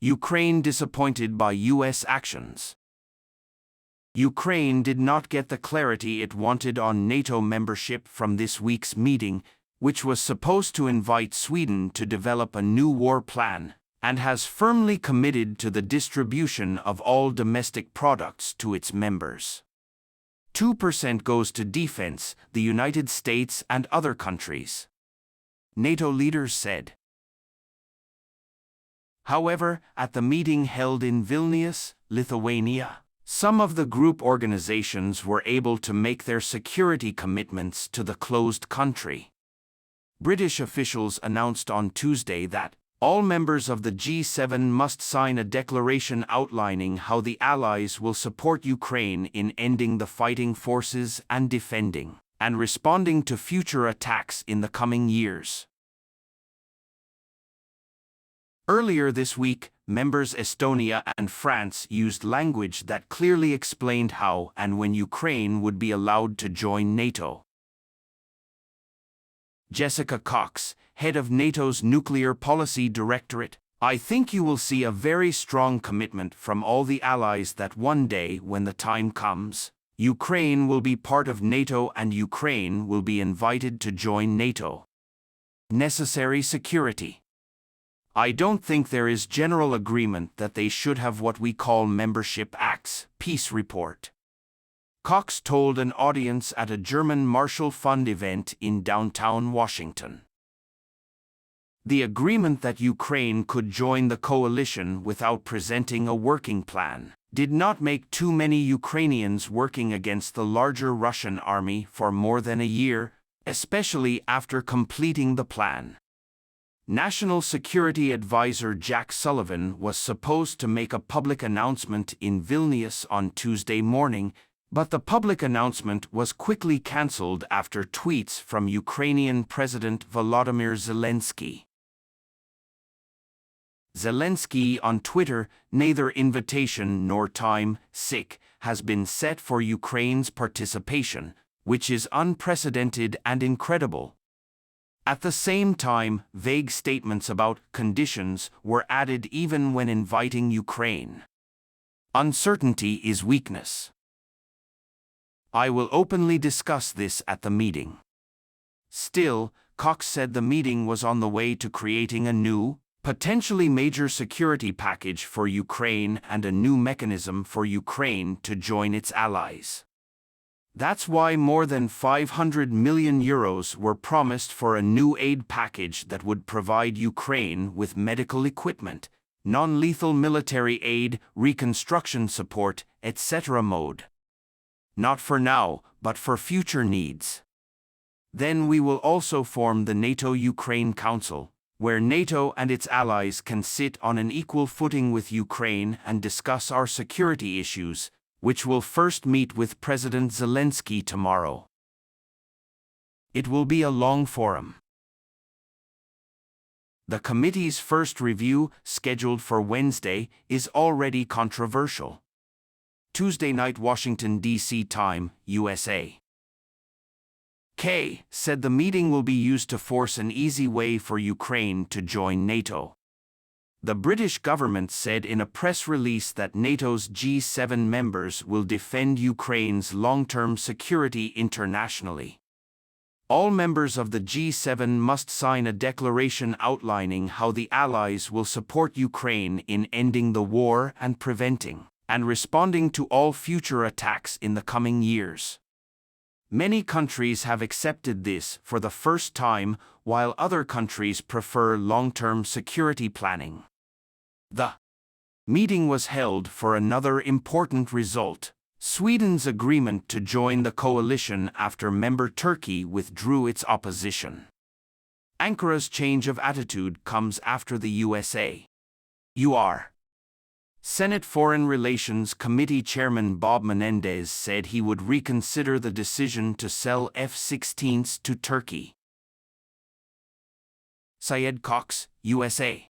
Ukraine disappointed by U.S. actions. Ukraine did not get the clarity it wanted on NATO membership from this week's meeting, which was supposed to invite Sweden to develop a new war plan, and has firmly committed to the distribution of all domestic products to its members. 2% goes to defense, the United States and other countries, NATO leaders said. However, at the meeting held in Vilnius, Lithuania, some of the group organizations were able to make their security commitments to the closed country. British officials announced on Tuesday that all members of the G7 must sign a declaration outlining how the Allies will support Ukraine in ending the fighting forces and defending and responding to future attacks in the coming years. Earlier this week, members Estonia and France used language that clearly explained how and when Ukraine would be allowed to join NATO. Jessica Cox, head of NATO's Nuclear Policy Directorate, "I think you will see a very strong commitment from all the allies that one day, when the time comes, Ukraine will be part of NATO and Ukraine will be invited to join NATO. Necessary security. I don't think there is general agreement that they should have what we call membership acts," Peace Report. Cox told an audience at a German Marshall Fund event in downtown Washington. The agreement that Ukraine could join the coalition without presenting a working plan did not make too many Ukrainians working against the larger Russian army for more than a year, especially after completing the plan. National Security Advisor Jack Sullivan was supposed to make a public announcement in Vilnius on Tuesday morning, but the public announcement was quickly cancelled after tweets from Ukrainian President Volodymyr Zelensky. Zelensky on Twitter, "Neither invitation nor time, has been set for Ukraine's participation, which is unprecedented and incredible." At the same time, vague statements about conditions were added even when inviting Ukraine. Uncertainty is weakness. I will openly discuss this at the meeting. Still, Cox said the meeting was on the way to creating a new, potentially major security package for Ukraine and a new mechanism for Ukraine to join its allies. That's why more than €500 million were promised for a new aid package that would provide Ukraine with medical equipment, non-lethal military aid, reconstruction support, etc. mode. Not for now, but for future needs. Then we will also form the NATO-Ukraine Council, where NATO and its allies can sit on an equal footing with Ukraine and discuss our security issues, which will first meet with President Zelensky tomorrow. It will be a long forum. The committee's first review, scheduled for Wednesday, is already controversial. Tuesday night Washington, D.C. time, USA. Kay said the meeting will be used to force an easy way for Ukraine to join NATO. The British government said in a press release that NATO's G7 members will defend Ukraine's long-term security internationally. All members of the G7 must sign a declaration outlining how the Allies will support Ukraine in ending the war and preventing and responding to all future attacks in the coming years. Many countries have accepted this for the first time, while other countries prefer long-term security planning. The meeting was held for another important result: Sweden's agreement to join the coalition after member Turkey withdrew its opposition. Ankara's change of attitude comes after the U.S. Senate Foreign Relations Committee Chairman Bob Menendez said he would reconsider the decision to sell F-16s to Turkey. Syed Cox, USA.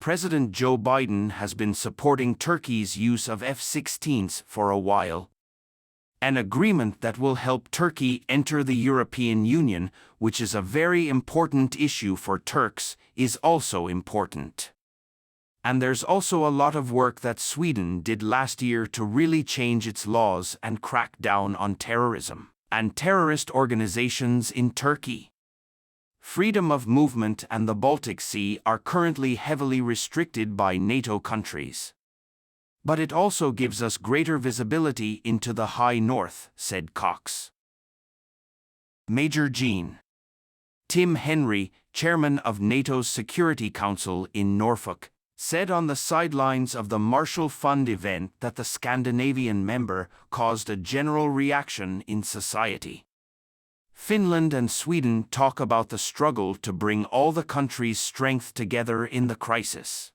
President Joe Biden has been supporting Turkey's use of F-16s for a while. An agreement that will help Turkey enter the European Union, which is a very important issue for Turks, is also important. And there's also a lot of work that Sweden did last year to really change its laws and crack down on terrorism and terrorist organizations in Turkey. Freedom of movement and the Baltic Sea are currently heavily restricted by NATO countries. But it also gives us greater visibility into the High North, said Cox. Major Gen. Tim Henry, chairman of NATO's Security Council in Norfolk, said on the sidelines of the Marshall Fund event that the Scandinavian member caused a general reaction in society. Finland and Sweden talk about the struggle to bring all the countries' strength together in the crisis.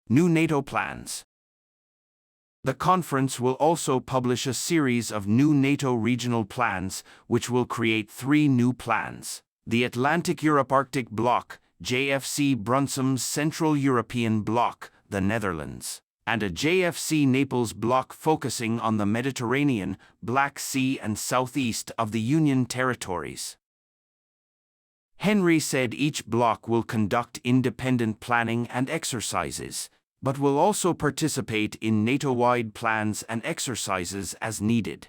New NATO plans. The conference will also publish a series of new NATO regional plans, which will create 3 new plans: the Atlantic Europe-Arctic Bloc, JFC Brunsum's Central European Bloc, the Netherlands, and a JFC Naples Bloc focusing on the Mediterranean, Black Sea and southeast of the Union territories. Henry said each bloc will conduct independent planning and exercises, but will also participate in NATO-wide plans and exercises as needed.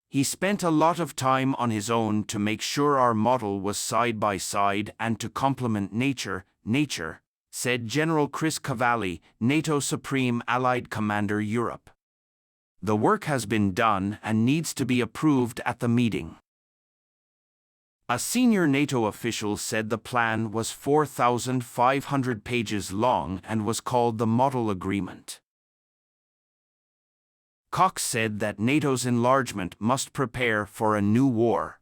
He spent a lot of time on his own to make sure our model was side by side and to complement nature, said General Chris Cavalli, NATO Supreme Allied Commander Europe. The work has been done and needs to be approved at the meeting. A senior NATO official said the plan was 4,500 pages long and was called the Model Agreement. Cox said that NATO's enlargement must prepare for a new war.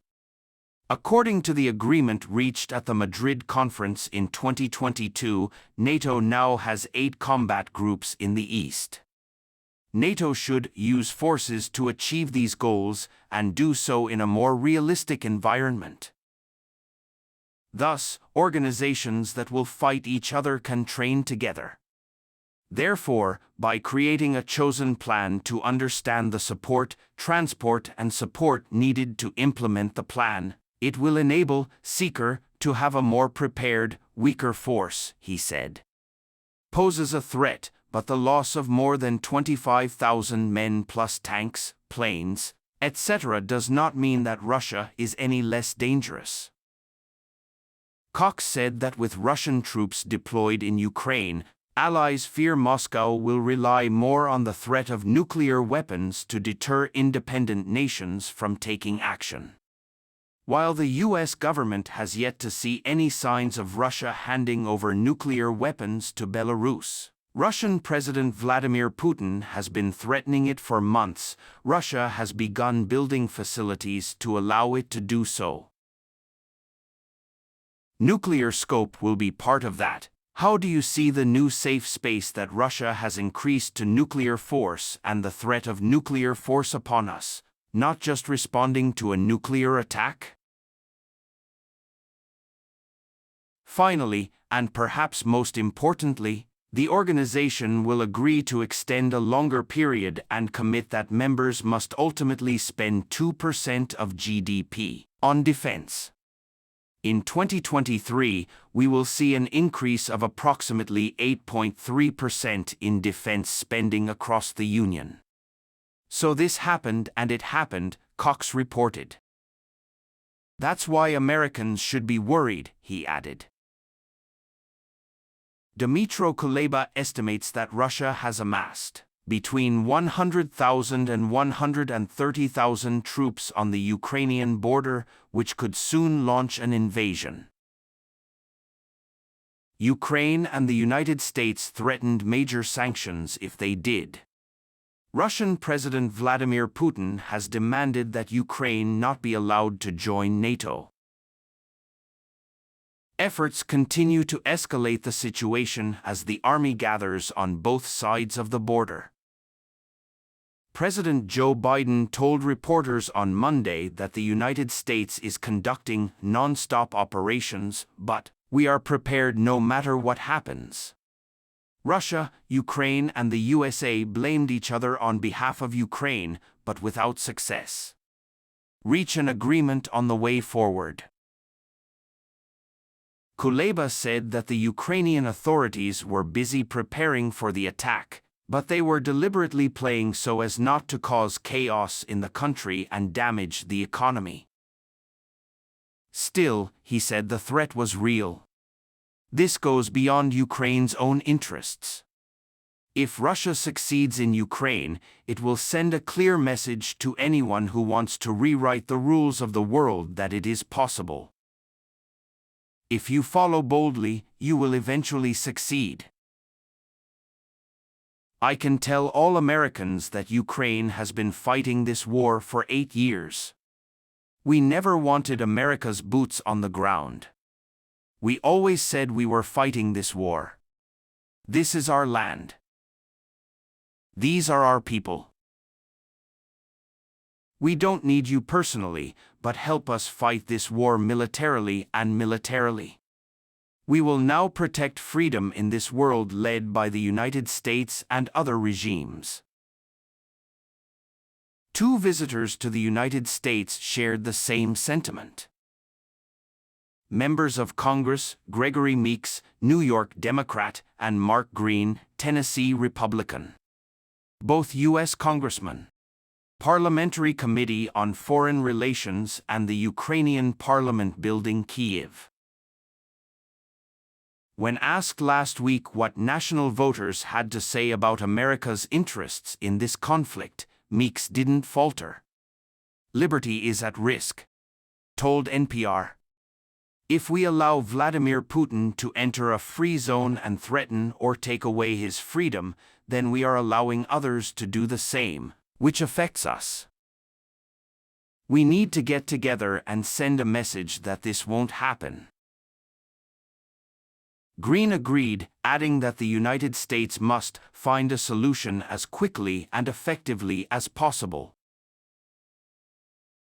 According to the agreement reached at the Madrid conference in 2022, NATO now has 8 combat groups in the East. NATO should use forces to achieve these goals and do so in a more realistic environment. Thus, organizations that will fight each other can train together. Therefore, by creating a chosen plan to understand the support, transport and support needed to implement the plan, it will enable Seeker to have a more prepared, weaker force, he said. Poses a threat, but the loss of more than 25,000 men plus tanks, planes, etc. does not mean that Russia is any less dangerous. Cox said that with Russian troops deployed in Ukraine, allies fear Moscow will rely more on the threat of nuclear weapons to deter independent nations from taking action. While the US government has yet to see any signs of Russia handing over nuclear weapons to Belarus, Russian President Vladimir Putin has been threatening it for months. Russia has begun building facilities to allow it to do so. Nuclear scope will be part of that. How do you see the new safe space that Russia has increased to nuclear force and the threat of nuclear force upon us, not just responding to a nuclear attack? Finally, and perhaps most importantly, the organization will agree to extend a longer period and commit that members must ultimately spend 2% of GDP on defense. In 2023, we will see an increase of approximately 8.3% in defense spending across the Union. So this happened, and it happened, Cox reported. That's why Americans should be worried, he added. Dmytro Kuleba estimates that Russia has amassed between 100,000 and 130,000 troops on the Ukrainian border, which could soon launch an invasion. Ukraine and the United States threatened major sanctions if they did. Russian President Vladimir Putin has demanded that Ukraine not be allowed to join NATO. Efforts continue to escalate the situation as the army gathers on both sides of the border. President Joe Biden told reporters on Monday that the United States is conducting non-stop operations, but we are prepared no matter what happens. Russia, Ukraine, and the USA blamed each other on behalf of Ukraine, but without success. Reach an agreement on the way forward. Kuleba said that the Ukrainian authorities were busy preparing for the attack, but they were deliberately playing so as not to cause chaos in the country and damage the economy. Still, he said the threat was real. This goes beyond Ukraine's own interests. If Russia succeeds in Ukraine, it will send a clear message to anyone who wants to rewrite the rules of the world that it is possible. If you follow boldly, you will eventually succeed. I can tell all Americans that Ukraine has been fighting this war for 8 years. We never wanted America's boots on the ground. We always said we were fighting this war. This is our land. These are our people. We don't need you personally, but help us fight this war militarily and militarily. We will now protect freedom in this world led by the United States and other regimes. 2 visitors to the United States shared the same sentiment. Members of Congress, Gregory Meeks, New York Democrat, and Mark Green, Tennessee Republican. Both U.S. congressmen. Parliamentary Committee on Foreign Relations and the Ukrainian Parliament building Kyiv. When asked last week what national voters had to say about America's interests in this conflict, Meeks didn't falter. Liberty is at risk, told NPR. If we allow Vladimir Putin to enter a free zone and threaten or take away his freedom, then we are allowing others to do the same, which affects us. We need to get together and send a message that this won't happen. Green agreed, adding that the United States must find a solution as quickly and effectively as possible.